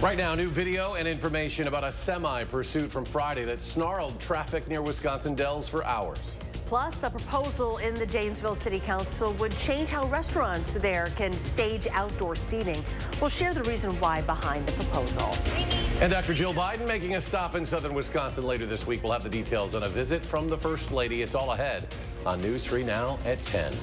Right now, new video and information about a semi-pursuit from Friday that snarled traffic near Wisconsin Dells for hours. Plus, a proposal in the Janesville City Council would change how restaurants there can stage outdoor seating. We'll share the reason why behind the proposal. And Dr. Jill Biden making a stop in southern Wisconsin later this week. We'll have the details on a visit from the First Lady. It's all ahead on News 3 Now at 10.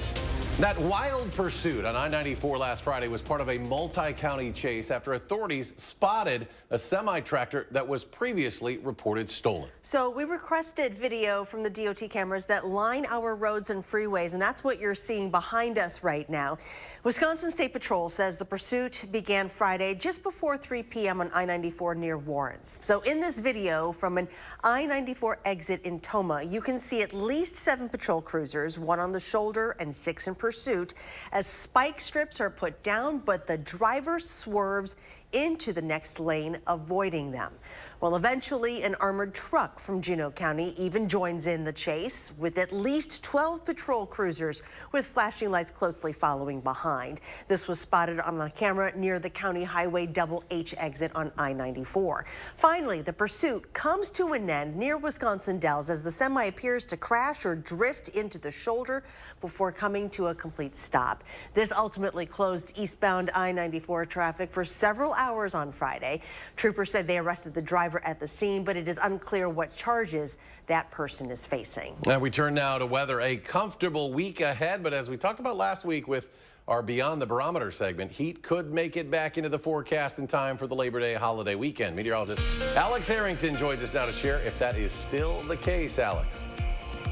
That wild pursuit on I-94 last Friday was part of a multi-county chase after authorities spotted a semi-tractor that was previously reported stolen. So we requested video from the DOT cameras that line our roads and freeways, and that's what you're seeing behind us right now. Wisconsin State Patrol says the pursuit began Friday just before 3 p.m. on I-94 near Warrens. So in this video from an I-94 exit in Toma, you can see at least 7 patrol cruisers, 1 on the shoulder and 6 in pursuit, as spike strips are put down, but the driver swerves into the next lane, avoiding them. Well, eventually an armored truck from Juneau County even joins in the chase with at least 12 patrol cruisers with flashing lights closely following behind. This was spotted on the camera near the County Highway Double H exit on I-94. Finally, the pursuit comes to an end near Wisconsin Dells as the semi appears to crash or drift into the shoulder before coming to a complete stop. This ultimately closed eastbound I-94 traffic for several hours on Friday. Troopers said they arrested the driver at the scene, but it is unclear what charges that person is facing. Now we turn now to weather. A comfortable week ahead, but as we talked about last week with our Beyond the Barometer segment, heat could make it back into the forecast in time for the Labor Day holiday weekend. Meteorologist Alex Harrington joins us now to share if that is still the case. Alex.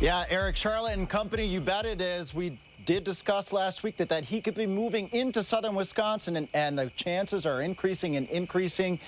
Yeah, Eric, Charlotte and company, you bet it is. We did discuss last week that heat could be moving into southern Wisconsin, and the chances are increasing and increasing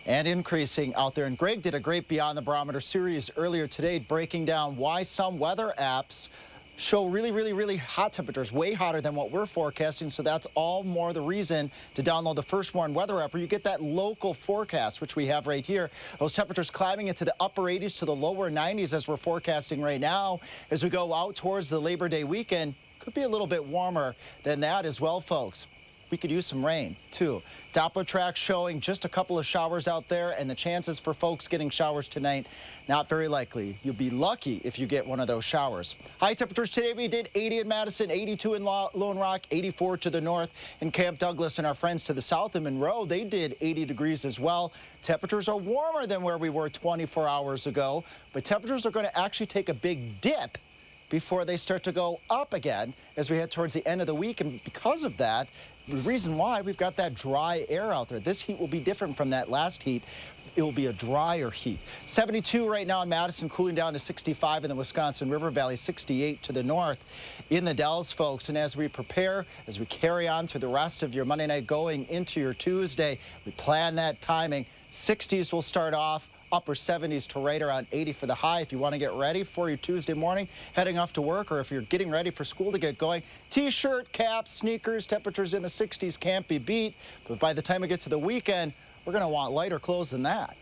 and increasing out there. And Greg did a great Beyond the Barometer series earlier today, breaking down why some weather apps show really hot temperatures, way hotter than what we're forecasting. So that's all more the reason to download the First Warn weather app, where you get that local forecast, which we have right here. Those temperatures climbing into the upper 80s to the lower 90s as we're forecasting right now. As we go out towards the Labor Day weekend, could be a little bit warmer than that as well, folks. We could use some rain, too. Doppler track showing just a couple of showers out there, and the chances for folks getting showers tonight, not very likely. You'll be lucky if you get one of those showers. High temperatures today, we did 80 in Madison, 82 in Lone Rock, 84 to the north in Camp Douglas, and our friends to the south in Monroe, they did 80 degrees as well. Temperatures are warmer than where we were 24 hours ago, but temperatures are going to actually take a big dip before they start to go up again as we head towards the end of the week. And because of that, the reason why, we've got that dry air out there. This heat will be different from that last heat. It will be a drier heat. 72 right now in Madison, cooling down to 65 in the Wisconsin River Valley, 68 to the north in the Dells, folks. And as we prepare, as we carry on through the rest of your Monday night going into your Tuesday, we plan that timing. 60s will start off, upper 70s to right around 80 for the high. If you want to get ready for your Tuesday morning, heading off to work, or if you're getting ready for school to get going, t-shirt, caps, sneakers, temperatures in the 60s can't be beat. But by the time we get to the weekend, we're going to want lighter clothes than that.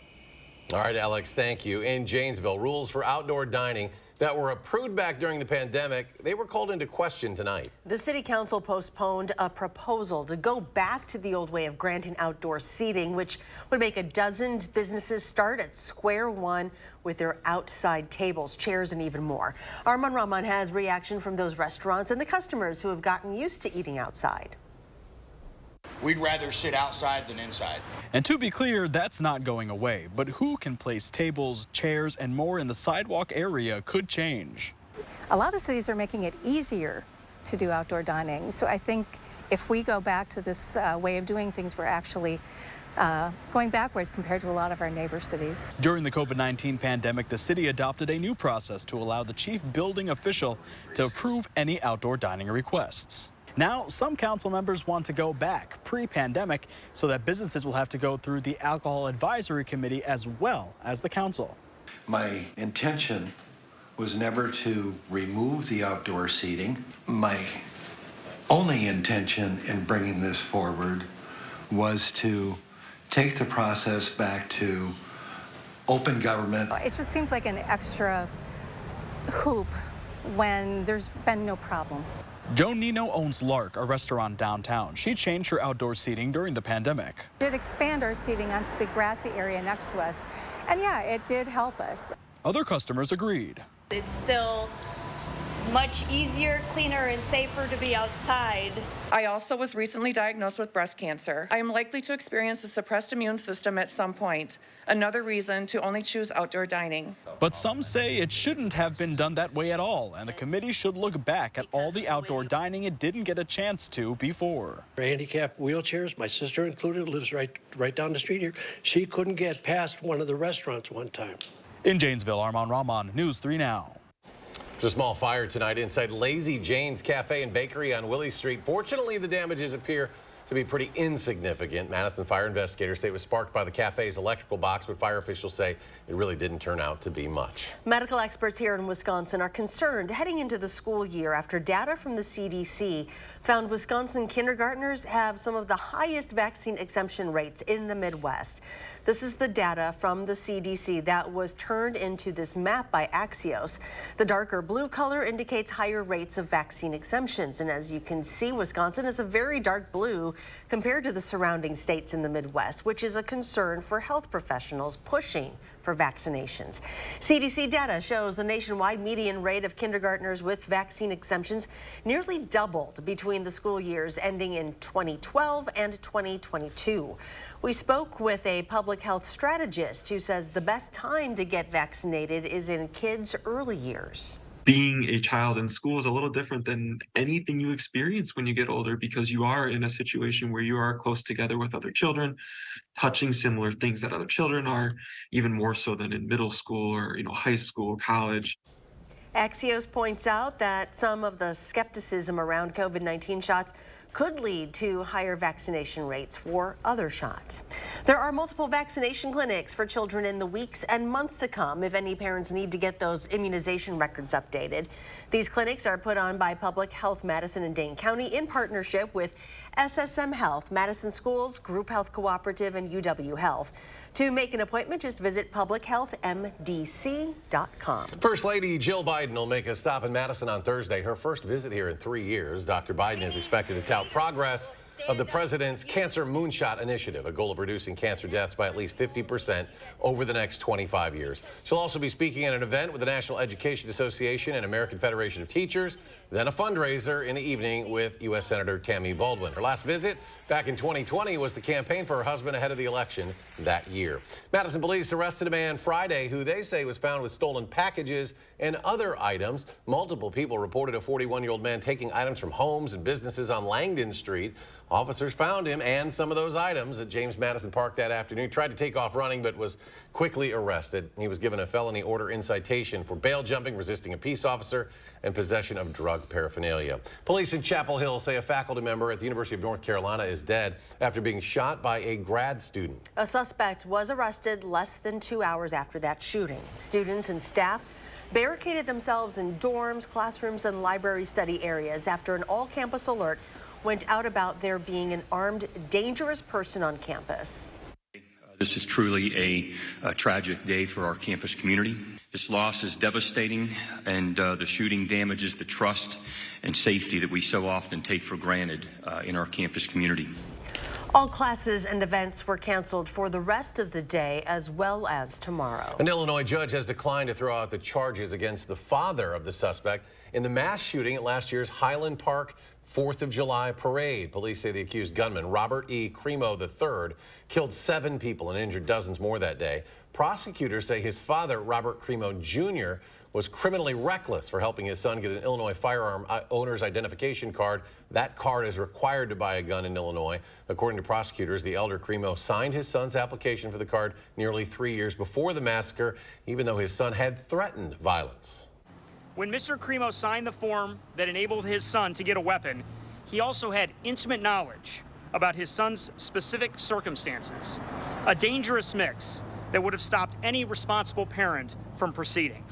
All right, Alex, thank you. In Janesville, rules for outdoor dining that were approved back during the pandemic, they were called into question tonight. The City Council postponed a proposal to go back to the old way of granting outdoor seating, which would make a dozen businesses start at square one with their outside tables, chairs, and even more. Armand Rahman has reaction from those restaurants and the customers who have gotten used to eating outside. We'd rather sit outside than inside. And to be clear, that's not going away. But who can place tables, chairs, and more in the sidewalk area could change. A lot of cities are making it easier to do outdoor dining. So I think if we go back to this way of doing things, we're actually going backwards compared to a lot of our neighbor cities. During the COVID-19 pandemic, the city adopted a new process to allow the chief building official to approve any outdoor dining requests. Now, some council members want to go back pre-pandemic so that businesses will have to go through the Alcohol Advisory Committee as well as the council. My intention was never to remove the outdoor seating. My only intention in bringing this forward was to take the process back to open government. It just seems like an extra hoop when there's been no problem. Joan Nino owns Lark, a restaurant downtown. She changed her outdoor seating during the pandemic. We did expand our seating onto the grassy area next to us. And yeah, it did help us. Other customers agreed. It's still much easier, cleaner, and safer to be outside. I also was recently diagnosed with breast cancer. I am likely to experience a suppressed immune system at some point. Another reason to only choose outdoor dining. But some say it shouldn't have been done that way at all, and the committee should look back at all the outdoor dining it didn't get a chance to before. Handicap wheelchairs, my sister included, lives right down the street here. She couldn't get past one of the restaurants one time. In Janesville, Armand Rahman, News 3 Now. There's a small fire tonight inside Lazy Jane's Cafe and Bakery on Willie Street. Fortunately, the damages appear to be pretty insignificant. Madison fire investigators say it was sparked by the cafe's electrical box, but fire officials say it really didn't turn out to be much. Medical experts here in Wisconsin are concerned heading into the school year after data from the CDC found Wisconsin kindergartners have some of the highest vaccine exemption rates in the Midwest. This is the data from the CDC that was turned into this map by Axios. The darker blue color indicates higher rates of vaccine exemptions. And as you can see, Wisconsin is a very dark blue compared to the surrounding states in the Midwest, which is a concern for health professionals pushing for vaccinations. CDC data shows the nationwide median rate of kindergartners with vaccine exemptions nearly doubled between the school years ending in 2012 and 2022. We spoke with a public health strategist who says the best time to get vaccinated is in kids' early years. Being a child in school is a little different than anything you experience when you get older, because you are in a situation where you are close together with other children, touching similar things that other children are, even more so than in middle school or high school, college. Axios points out that some of the skepticism around COVID-19 shots could lead to higher vaccination rates for other shots. There are multiple vaccination clinics for children in the weeks and months to come if any parents need to get those immunization records updated. These clinics are put on by Public Health Madison and Dane County in partnership with SSM Health, Madison Schools, Group Health Cooperative, and UW Health. To make an appointment, just visit publichealthmdc.com. First Lady Jill Biden will make a stop in Madison on Thursday, her first visit here in 3 years. Dr. Biden is expected to tout progress of the president's Cancer Moonshot Initiative, a goal of reducing cancer deaths by at least 50% over the next 25 years. She'll also be speaking at an event with the National Education Association and American Federation of Teachers, then a fundraiser in the evening with U.S. Senator Tammy Baldwin. Her last visit back in 2020 was to campaign for her husband ahead of the election that year. Madison police arrested a man Friday who they say was found with stolen packages and other items. Multiple people reported a 41-year-old man taking items from homes and businesses on Langdon Street. Officers found him and some of those items at James Madison Park that afternoon. Tried to take off running, but was quickly arrested. He was given a felony order in citation for bail jumping, resisting a peace officer, and possession of drug paraphernalia. Police in Chapel Hill say a faculty member at the University of North Carolina is dead after being shot by a grad student. A suspect was arrested less than 2 hours after that shooting. Students and staff barricaded themselves in dorms, classrooms, and library study areas after an all-campus alert went out about there being an armed, dangerous person on campus. This is truly a tragic day for our campus community. This loss is devastating, and the shooting damages the trust and safety that we so often take for granted in our campus community. All classes and events were canceled for the rest of the day as well as tomorrow. An Illinois judge has declined to throw out the charges against the father of the suspect in the mass shooting at last year's Highland Park 4th of July parade. Police say the accused gunman, Robert E. Cremo III, killed 7 people and injured dozens more that day. Prosecutors say his father, Robert Cremo Jr., was criminally reckless for helping his son get an Illinois firearm owner's identification card. That card is required to buy a gun in Illinois. According to prosecutors, the elder Cremo signed his son's application for the card nearly 3 years before the massacre, even though his son had threatened violence. When Mr. Cremo signed the form that enabled his son to get a weapon, he also had intimate knowledge about his son's specific circumstances, a dangerous mix that would have stopped any responsible parent from proceeding.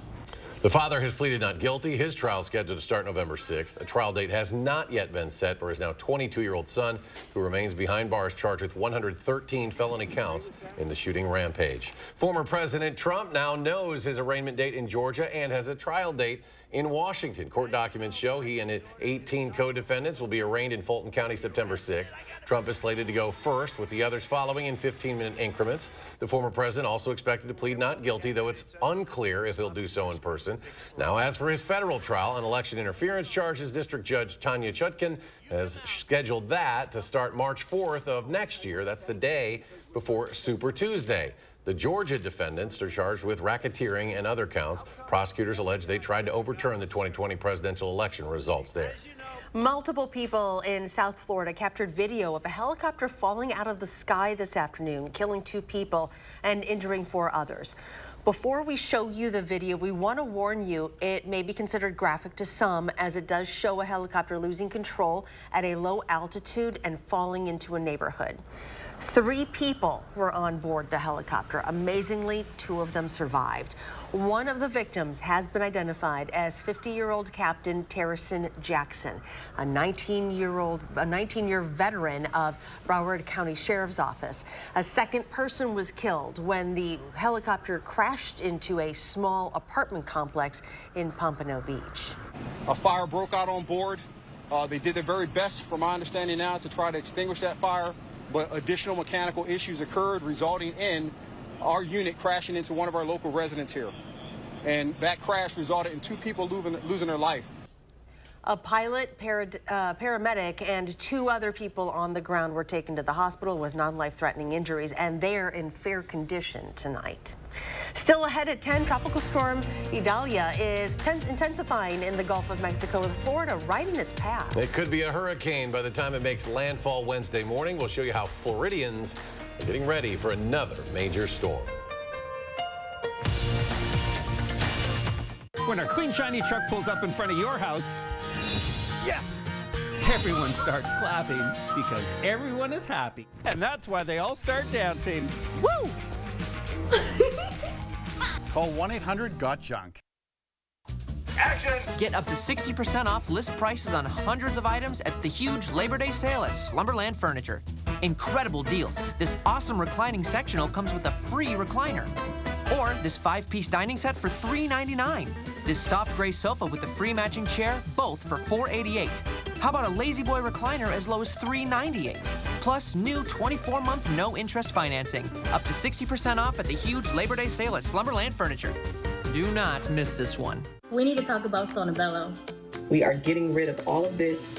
The father has pleaded not guilty. His trial is scheduled to start November 6th. A trial date has not yet been set for his now 22-year-old son, who remains behind bars charged with 113 felony counts in the shooting rampage. Former President Trump now knows his arraignment date in Georgia and has a trial date in Washington. Court documents show he and his 18 co-defendants will be arraigned in Fulton County September 6th. Trump is slated to go first, with the others following in 15-minute increments. The former president also expected to plead not guilty, though it's unclear if he'll do so in person. Now, as for his federal trial on election interference charges, District Judge Tanya Chutkan has scheduled that to start March 4th of next year. That's the day before Super Tuesday. The Georgia defendants are charged with racketeering and other counts. Prosecutors allege they tried to overturn the 2020 presidential election results there. Multiple people in South Florida captured video of a helicopter falling out of the sky this afternoon, killing 2 people and injuring 4 others. Before we show you the video, we want to warn you it may be considered graphic to some, as it does show a helicopter losing control at a low altitude and falling into a neighborhood. 3 people were on board the helicopter. Amazingly, 2 of them survived. One of the victims has been identified as 50-year-old Captain Terrison Jackson, a 19-year veteran of Broward County Sheriff's Office. A second person was killed when the helicopter crashed into a small apartment complex in Pompano Beach. A fire broke out on board. They did their very best, from my understanding now, to try to extinguish that fire, but additional mechanical issues occurred, resulting in our unit crashing into one of our local residents here. And that crash resulted in 2 people losing their life. A pilot, paramedic, and 2 other people on the ground were taken to the hospital with non-life-threatening injuries, and they're in fair condition tonight. Still ahead at 10, Tropical Storm Idalia is intensifying in the Gulf of Mexico, with Florida right in its path. It could be a hurricane by the time it makes landfall Wednesday morning. We'll show you how Floridians are getting ready for another major storm. When our clean, shiny truck pulls up in front of your house, yes, everyone starts clapping because everyone is happy. And that's why they all start dancing. Woo! Call 1-800-GOT-JUNK. Action! Get up to 60% off list prices on hundreds of items at the huge Labor Day sale at Slumberland Furniture. Incredible deals. This awesome reclining sectional comes with a free recliner. Or this 5-piece dining set for $3.99. This soft gray sofa with the free matching chair, both for $4.88. How about a Lazy Boy recliner as low as $3.98? Plus new 24-month no-interest financing. Up to 60% off at the huge Labor Day sale at Slumberland Furniture. Do not miss this one. We need to talk about Sono Bello. We are getting rid of all of this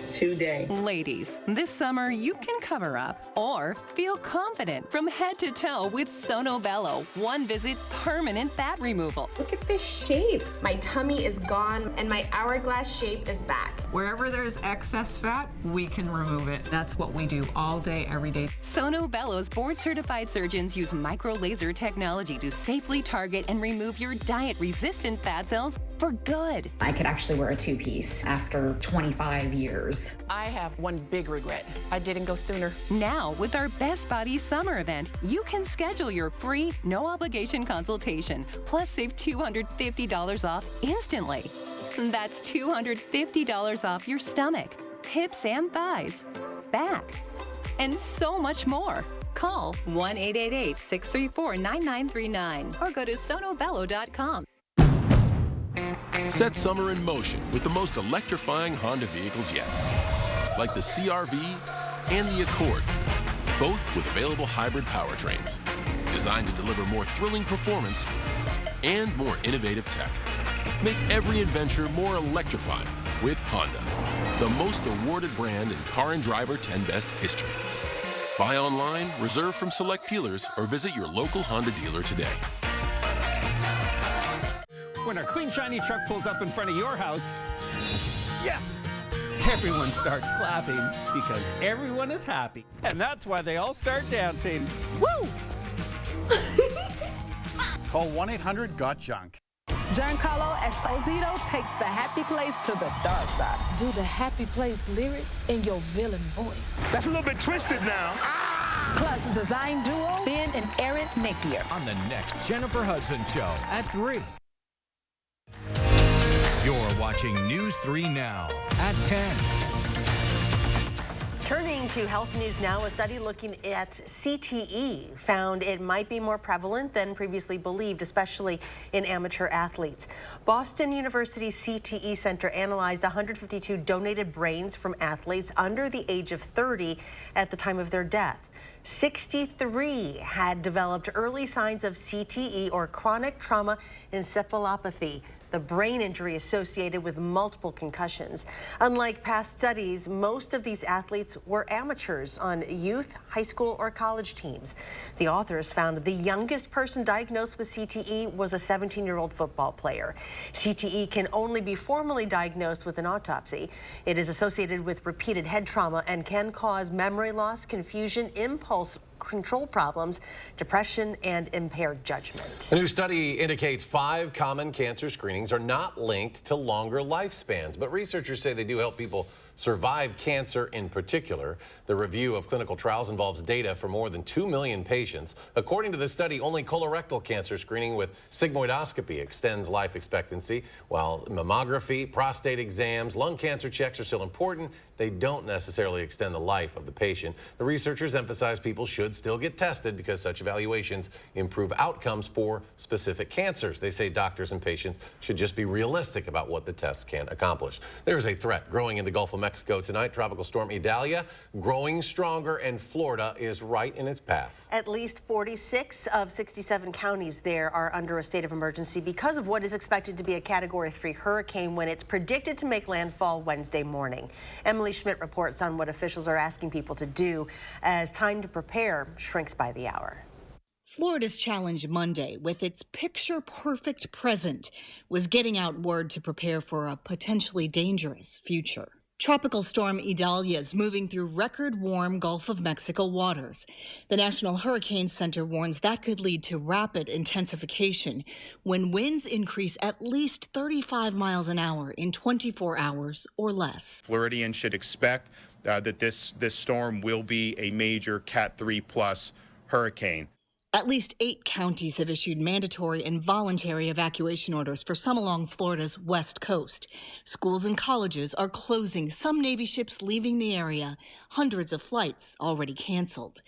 today. Ladies, this summer you can cover up or feel confident from head to toe with Sono Bello. One visit, permanent fat removal. Look at this shape. My tummy is gone and my hourglass shape is back. Wherever there's excess fat, we can remove it. That's what we do all day, every day. Sono Bello's board-certified surgeons use micro-laser technology to safely target and remove your diet-resistant fat cells for good. I could actually wear a 2-piece after 25 years. I have one big regret. I didn't go sooner. Now, with our Best Body Summer event, you can schedule your free, no-obligation consultation, plus save $250 off instantly. That's $250 off your stomach, hips and thighs, back, and so much more. Call 1-888-634-9939 or go to sonobello.com. Set summer in motion with the most electrifying Honda vehicles yet, like the CR-V and the Accord, both with available hybrid powertrains, designed to deliver more thrilling performance and more innovative tech. Make every adventure more electrifying with Honda, the most awarded brand in Car and Driver 10 Best history. Buy online, reserve from select dealers, or visit your local Honda dealer today. When our clean, shiny truck pulls up in front of your house, yes, everyone starts clapping because everyone is happy. And that's why they all start dancing. Woo! Call 1-800-GOT-JUNK. Giancarlo Esposito takes the happy place to the dark side. Do the happy place lyrics in your villain voice. That's a little bit twisted now. Plus design duo Ben and Erin Napier. On the next Jennifer Hudson Show at 3. You're watching News 3 Now at 10. Turning to health news now, a study looking at CTE found it might be more prevalent than previously believed, especially in amateur athletes. Boston University CTE Center analyzed 152 donated brains from athletes under the age of 30 at the time of their death. 63 had developed early signs of CTE, or chronic trauma encephalopathy, the brain injury associated with multiple concussions. Unlike past studies, most of these athletes were amateurs on youth, high school, or college teams. The authors found the youngest person diagnosed with CTE was a 17-year-old football player. CTE can only be formally diagnosed with an autopsy. It is associated with repeated head trauma and can cause memory loss, confusion, impulse control problems, depression, and impaired judgment. A new study indicates 5 common cancer screenings are not linked to longer lifespans, but researchers say they do help people survive cancer in particular. The review of clinical trials involves data for more than 2 million patients. According to the study, only colorectal cancer screening with sigmoidoscopy extends life expectancy, while mammography, prostate exams, lung cancer checks are still important. They don't necessarily extend the life of the patient. The researchers emphasize people should still get tested because such evaluations improve outcomes for specific cancers. They say doctors and patients should just be realistic about what the tests can accomplish. There's a threat growing in the Gulf of Mexico tonight. Tropical storm Idalia growing stronger, and Florida is right in its path. At least 46 of 67 counties there are under a state of emergency because of what is expected to be a Category 3 hurricane when it's predicted to make landfall Wednesday morning. Emily Schmidt reports on what officials are asking people to do as time to prepare shrinks by the hour. Florida's challenge Monday, with its picture-perfect present, was getting out word to prepare for a potentially dangerous future. Tropical storm Idalia is moving through record-warm Gulf of Mexico waters. The National Hurricane Center warns that could lead to rapid intensification when winds increase at least 35 miles an hour in 24 hours or less. Floridians should expect that this storm will be a major Cat 3+ hurricane. At least 8 counties have issued mandatory and voluntary evacuation orders for some along Florida's west coast. Schools and colleges are closing, some Navy ships leaving the area, hundreds of flights already canceled.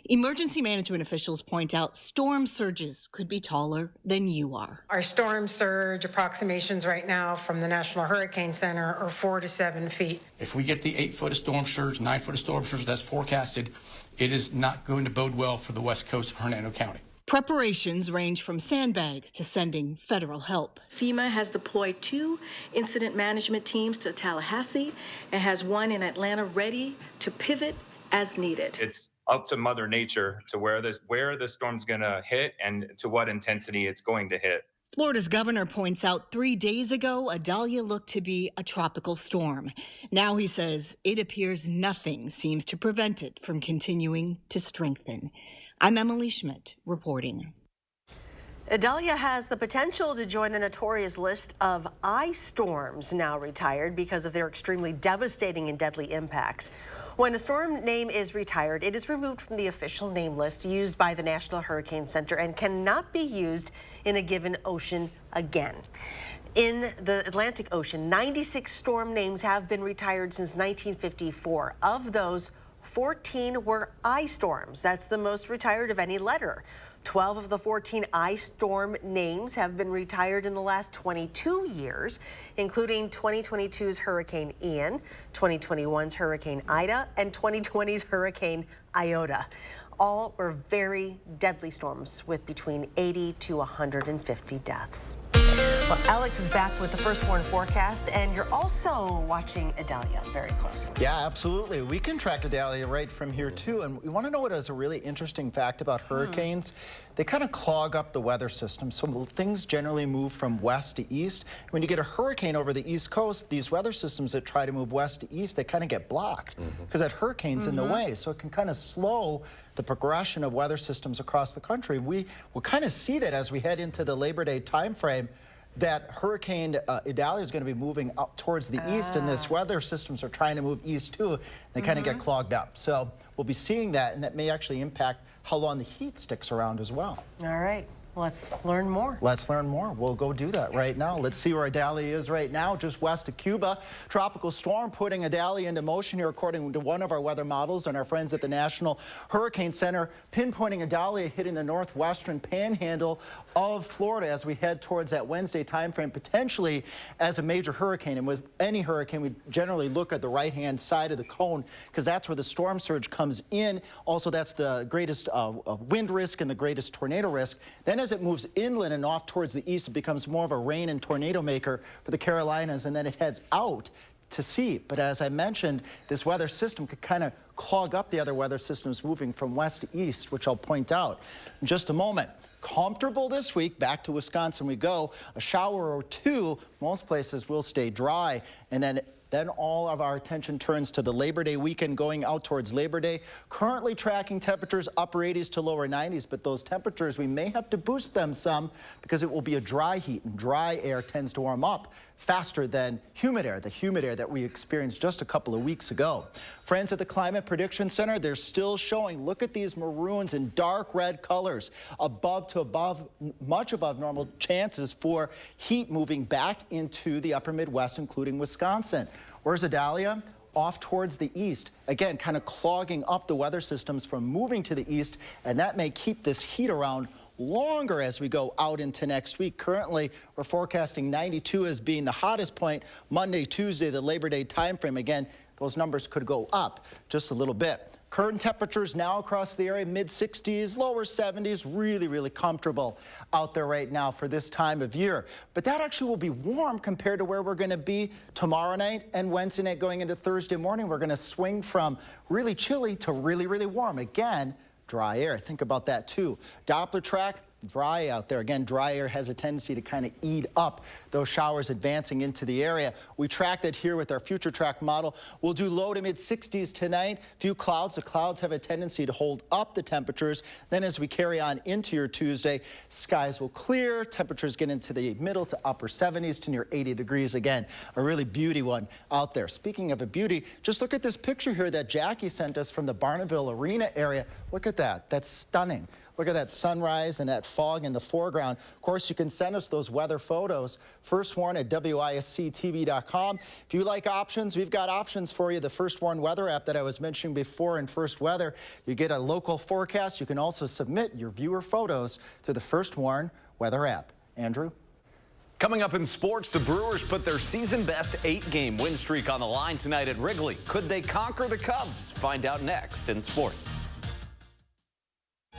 Emergency management officials point out storm surges could be taller than you are. Our storm surge approximations right now from the National Hurricane Center are 4 to 7 feet. If we get the 8-foot of storm surge, 9-foot of storm surge that's forecasted, it is not going to bode well for the west coast of Hernando County. Preparations range from sandbags to sending federal help. FEMA has deployed 2 incident management teams to Tallahassee and has one in Atlanta ready to pivot as needed. It's up to Mother Nature to where the storm's going to hit and to what intensity it's going to hit. Florida's governor points out 3 days ago, Idalia looked to be a tropical storm. Now he says it appears nothing seems to prevent it from continuing to strengthen. I'm Emily Schmidt reporting. Idalia has the potential to join a notorious list of ice storms now retired because of their extremely devastating and deadly impacts. When a storm name is retired, it is removed from the official name list used by the National Hurricane Center and cannot be used in a given ocean again. In the Atlantic Ocean, 96 storm names have been retired since 1954. Of those, 14 were ice storms. That's the most retired of any letter. 12 of the 14 ice storm names have been retired in the last 22 years, including 2022's Hurricane Ian, 2021's Hurricane Ida, and 2020's Hurricane Iota. All were very deadly storms with between 80 to 150 deaths. Well, Alex is back with the first warn forecast, and you're also watching Idalia very closely. Yeah, absolutely. We can track Idalia right from here, too. And we want to know what is a really interesting fact about hurricanes. They kind of clog up the weather system, so things generally move from west to east. When you get a hurricane over the east coast, these weather systems that try to move west to east, they kind of get blocked because that hurricane's in the way. So it can kind of slow the progression of weather systems across the country. We will kind of see that as we head into the Labor Day time frame. that Hurricane Idalia is going to be moving up towards the east, and this weather systems are trying to move east too. They kind of get clogged up. So we'll be seeing that, and that may actually impact how long the heat sticks around as well. All right. Let's learn more. Let's learn more. We'll go do that right now. Let's see where Idalia is right now, just west of Cuba. Tropical storm putting Idalia into motion here, according to one of our weather models and our friends at the National Hurricane Center, pinpointing Idalia hitting the northwestern panhandle of Florida as we head towards that Wednesday timeframe, potentially as a major hurricane. And with any hurricane, we generally look at the right-hand side of the cone because that's where the storm surge comes in. Also, that's the greatest wind risk and the greatest tornado risk. Then as it moves inland and off towards the east, it becomes more of a rain and tornado maker for the Carolinas, and then it heads out to sea. But as I mentioned, this weather system could kind of clog up the other weather systems moving from west to east, which I'll point out in just a moment. Comfortable this week. Back to Wisconsin we go. A shower or two. Most places will stay dry, and then all of our attention turns to the Labor Day weekend going out towards Labor Day. Currently tracking temperatures upper 80s to lower 90s, but those temperatures, we may have to boost them some because it will be a dry heat, and dry air tends to warm up faster than humid air, the humid air that we experienced just a couple of weeks ago. Friends at the Climate Prediction Center, they're still showing, look at these maroons and dark red colors, much above normal chances for heat moving back into the upper Midwest, including Wisconsin. Where's Idalia? Off towards the east, again, kind of clogging up the weather systems from moving to the east, and that may keep this heat around longer as we go out into next week. Currently, we're forecasting 92 as being the hottest point. Monday, Tuesday, the Labor Day timeframe. Again, those numbers could go up just a little bit. Current temperatures now across the area, mid-60s, lower 70s, really, really comfortable out there right now for this time of year. But that actually will be warm compared to where we're going to be tomorrow night and Wednesday night going into Thursday morning. We're going to swing from really chilly to really, really warm. Again, dry air. Think about that too. Doppler track, dry out there. Again, dry air has a tendency to kind of eat up those showers advancing into the area. We track that here with our future track model. We'll do low to mid 60s tonight. Few clouds. The clouds have a tendency to hold up the temperatures. Then as we carry on into your Tuesday, skies will clear. Temperatures get into the middle to upper 70s to near 80 degrees. Again, a really beauty one out there. Speaking of a beauty, just look at this picture here that Jackie sent us from the Barneville Arena area. Look at that. That's stunning. Look at that sunrise and that fog in the foreground. Of course, you can send us those weather photos. First Warn at WISC-TV.com. If you like options, we've got options for you. The First Warn weather app that I was mentioning before in First Weather, you get a local forecast. You can also submit your viewer photos to the First Warn weather app. Andrew? Coming up in sports, the Brewers put their season-best 8-game win streak on the line tonight at Wrigley. Could they conquer the Cubs? Find out next in sports.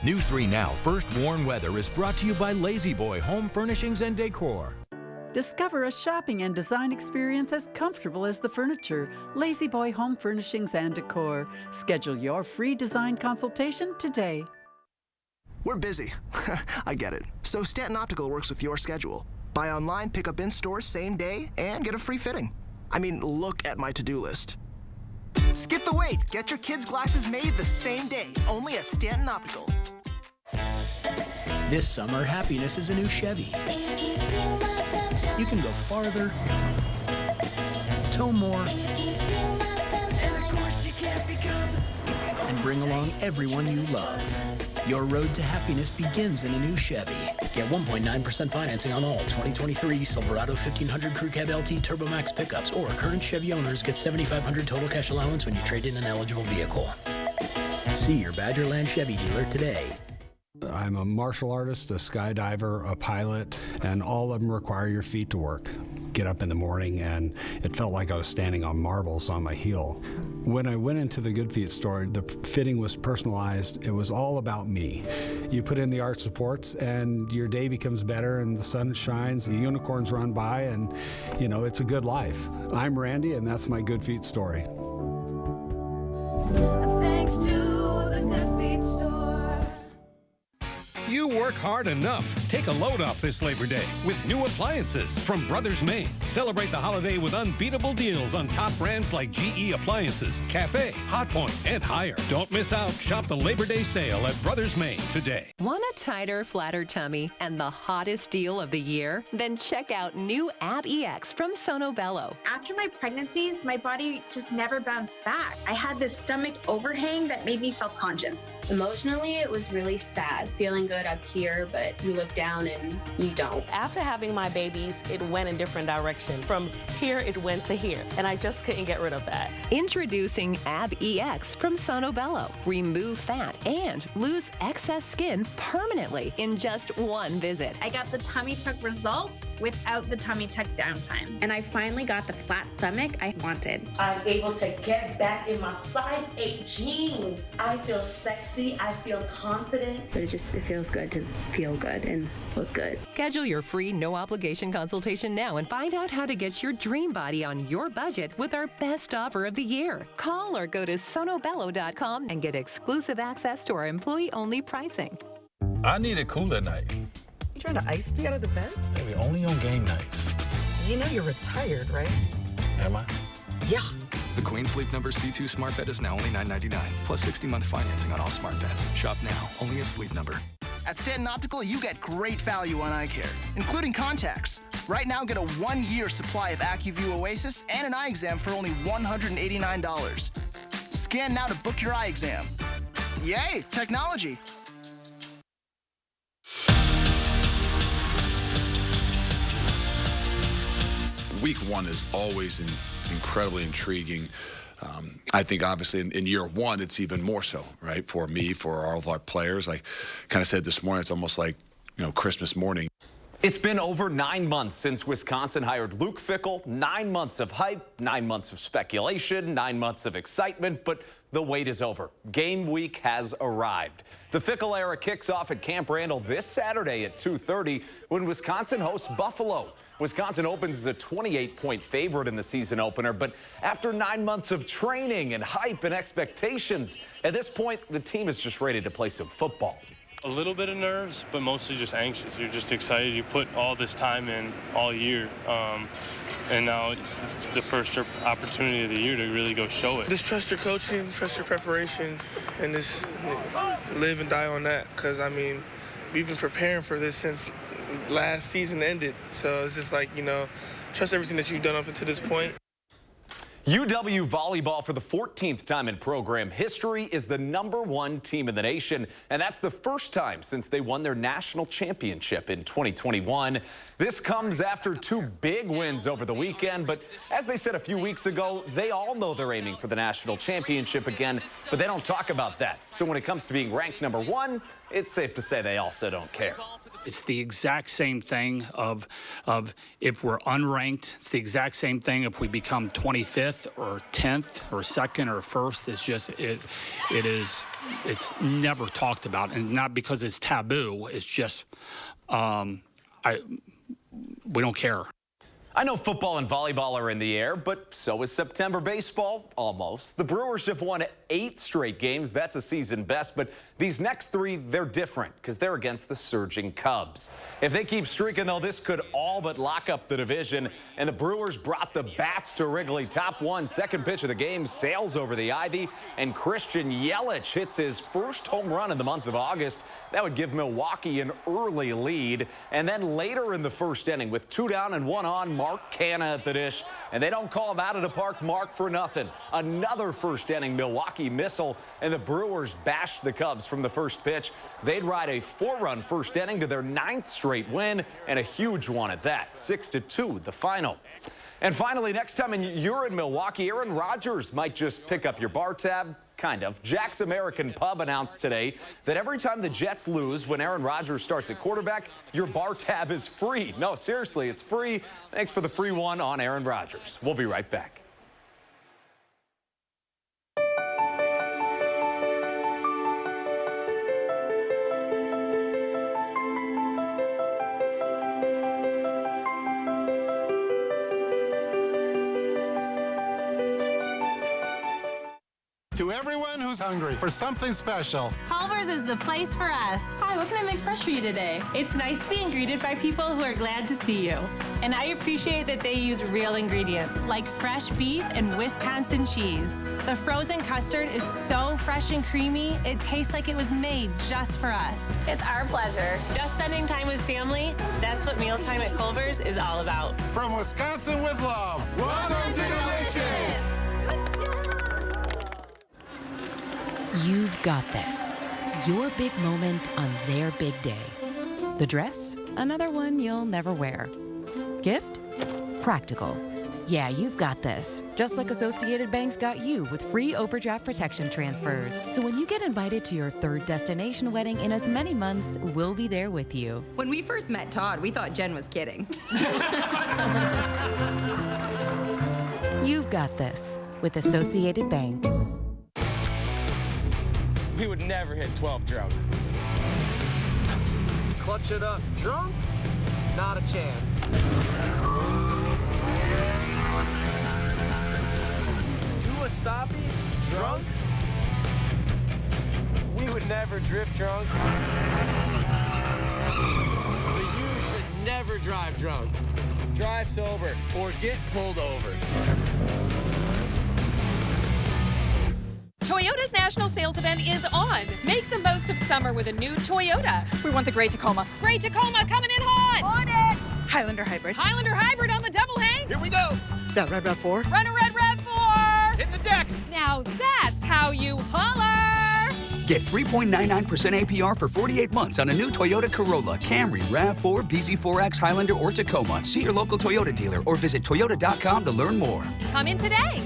News 3 Now First Warn Weather is brought to you by Lazy Boy Home Furnishings and Decor. Discover a shopping and design experience as comfortable as the furniture. Lazy Boy Home Furnishings and Decor. Schedule your free design consultation today. We're busy. I get it. So Stanton Optical works with your schedule. Buy online, pick up in store same day, and get a free fitting. I mean, look at my to-do list. Skip the wait. Get your kids' glasses made the same day, only at Stanton Optical. This summer, happiness is a new Chevy. You can go farther, tow more, and bring along everyone you love. Your road to happiness begins in a new Chevy. Get 1.9% financing on all 2023 Silverado 1500 Crew Cab LT Turbo Max pickups, or current Chevy owners get $7,500 total cash allowance when you trade in an eligible vehicle. See your Badgerland Chevy dealer today. I'm a martial artist, a skydiver, a pilot, and all of them require your feet to work. Get up in the morning, and it felt like I was standing on marbles on my heel. When I went into the Good Feet store, the fitting was personalized. It was all about me. You put in the arch supports, and your day becomes better, and the sun shines, the unicorns run by, and, you know, it's a good life. I'm Randy, and that's my Good Feet story. Thanks to the Good Feet store. You work hard enough. Take a load off this Labor Day with new appliances from Brothers Maine. Celebrate the holiday with unbeatable deals on top brands like GE Appliances, Cafe, Hotpoint, and Higher. Don't miss out. Shop the Labor Day sale at Brothers Maine today. Want a tighter, flatter tummy and the hottest deal of the year? Then check out new Ab EX from Sono Bello. After my pregnancies, my body just never bounced back. I had this stomach overhang that made me self-conscious. Emotionally, it was really sad. Feeling good up here, but you look down and you don't. After having my babies, it went in different direction. From here, it went to here, and I just couldn't get rid of that. Introducing Ab EX from Sono Bello. Remove fat and lose excess skin permanently in just one visit. I got the tummy tuck results without the tummy tuck downtime. And I finally got the flat stomach I wanted. I'm able to get back in my size 8 jeans. I feel sexy. I feel confident. But it feels good to feel good and look good. Schedule your free no-obligation consultation now and find out how to get your dream body on your budget with our best offer of the year. Call or go to sonobello.com and get exclusive access to our employee-only pricing. I need a cooler night. You trying to ice me out of the bed? Maybe only on game nights. You know you're retired, right? Am I? Yeah. The Queen Sleep Number C2 smart bed is now only $9.99, plus 60-month financing on all smart beds. Shop now, only at Sleep Number. At Stanton Optical, you get great value on eye care, including contacts. Right now, get a 1-year supply of AccuView Oasis and an eye exam for only $189. Scan now to book your eye exam. Yay, technology! Week 1 is always incredibly intriguing. I think obviously in year 1, it's even more so, right? For me, for all of our players. I kind of said this morning, it's almost like, Christmas morning. It's been over 9 months since Wisconsin hired Luke Fickell. 9 months of hype, 9 months of speculation, 9 months of excitement, but the wait is over. Game week has arrived. The Fickell era kicks off at Camp Randall this Saturday at 2:30 when Wisconsin hosts Buffalo. Wisconsin opens as a 28-point favorite in the season opener, but after 9 months of training and hype and expectations, at this point, the team is just ready to play some football. A little bit of nerves, but mostly just anxious. You're just excited. You put all this time in all year, and now it's the first opportunity of the year to really go show it. Just trust your coaching, trust your preparation, and just live and die on that. Because, we've been preparing for this since last season ended. So it's just like, trust everything that you've done up until this point. UW volleyball for the 14th time in program history is the #1 team in the nation, and that's the first time since they won their national championship in 2021. This comes after 2 big wins over the weekend, but as they said a few weeks ago, they all know they're aiming for the national championship again, but they don't talk about that. So when it comes to being ranked #1, it's safe to say they also don't care. It's the exact same thing of if we're unranked. It's the exact same thing if we become 25th or 10th or 2nd or 1st. It's just it's never talked about, and not because it's taboo. It's just we don't care. I know football and volleyball are in the air, but so is September baseball, almost. The Brewers have won 8 straight games. That's a season best, but these next 3, they're different because they're against the surging Cubs. If they keep streaking, though, this could all but lock up the division, and the Brewers brought the bats to Wrigley. Top 1, second pitch of the game, sails over the ivy, and Christian Yelich hits his first home run in the month of August. That would give Milwaukee an early lead, and then later in the first inning, with 2 down and 1 on, Mark Canha at the dish, and they don't call him out of the park, Mark, for nothing. Another first inning Milwaukee missile, and the Brewers bashed the Cubs from the first pitch. They'd ride a 4-run first inning to their 9th straight win, and a huge one at that. 6-2, the final. And finally, next time you're in Milwaukee, Aaron Rodgers might just pick up your bar tab. Kind of. Jack's American Pub announced today that every time the Jets lose when Aaron Rodgers starts at quarterback, your bar tab is free. No, seriously, it's free. Thanks for the free one on Aaron Rodgers. We'll be right back. To everyone who who's hungry for something special. Culver's is the place for us. Hi, what can I make fresh for you today? It's nice being greeted by people who are glad to see you. And I appreciate that they use real ingredients, like fresh beef and Wisconsin cheese. The frozen custard is so fresh and creamy, it tastes like it was made just for us. It's our pleasure. Just spending time with family, that's what mealtime at Culver's is all about. From Wisconsin with love, welcome to Delicious! You've got this. Your big moment on their big day. The dress? Another one you'll never wear. Gift? Practical. Yeah, you've got this. Just like Associated Bank's got you with free overdraft protection transfers. So when you get invited to your third destination wedding in as many months, we'll be there with you. When we first met Todd, we thought Jen was kidding. You've got this with Associated Bank. We would never hit 12 drunk. Clutch it up drunk? Not a chance. Do a stoppie drunk? We would never drift drunk. So you should never drive drunk. Drive sober or get pulled over. Toyota's national sales event is on. Make the most of summer with a new Toyota. We want the gray Tacoma. Gray Tacoma coming in hot. On it! Highlander Hybrid. Highlander Hybrid on the double hang. Here we go. That Red RAV4. Run a Red RAV4. Hit the deck. Now that's how you holler. Get 3.99% APR for 48 months on a new Toyota Corolla, Camry, RAV4, BZ4X, Highlander, or Tacoma. See your local Toyota dealer or visit toyota.com to learn more. Come in today.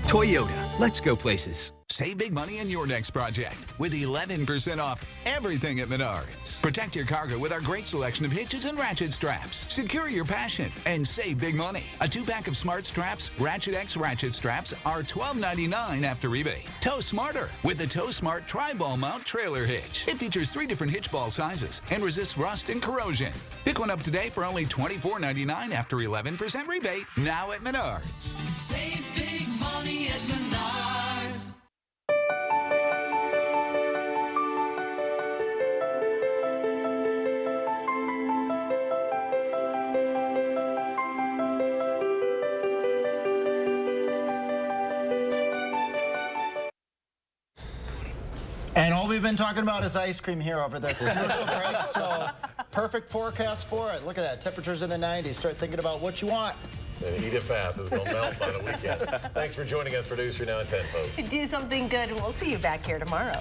Toyota, let's go places. Save big money on your next project with 11% off everything at Menards. Protect your cargo with our great selection of hitches and ratchet straps. Secure your passion and save big money. A 2-pack of Smart Straps, Ratchet X ratchet straps are $12.99 after rebate. Tow smarter with the Tow Smart Tri-Ball Mount Trailer Hitch. It features 3 different hitch ball sizes and resists rust and corrosion. Pick one up today for only $24.99 after 11% rebate. Now at Menards. Save big money at Menards. And all we've been talking about is ice cream here over the commercial break, so perfect forecast for it. Look at that, temperatures in the 90s. Start thinking about what you want. And eat it fast. It's going to melt by the weekend. Thanks for joining us, producer Now at 10, folks. Do something good, and we'll see you back here tomorrow.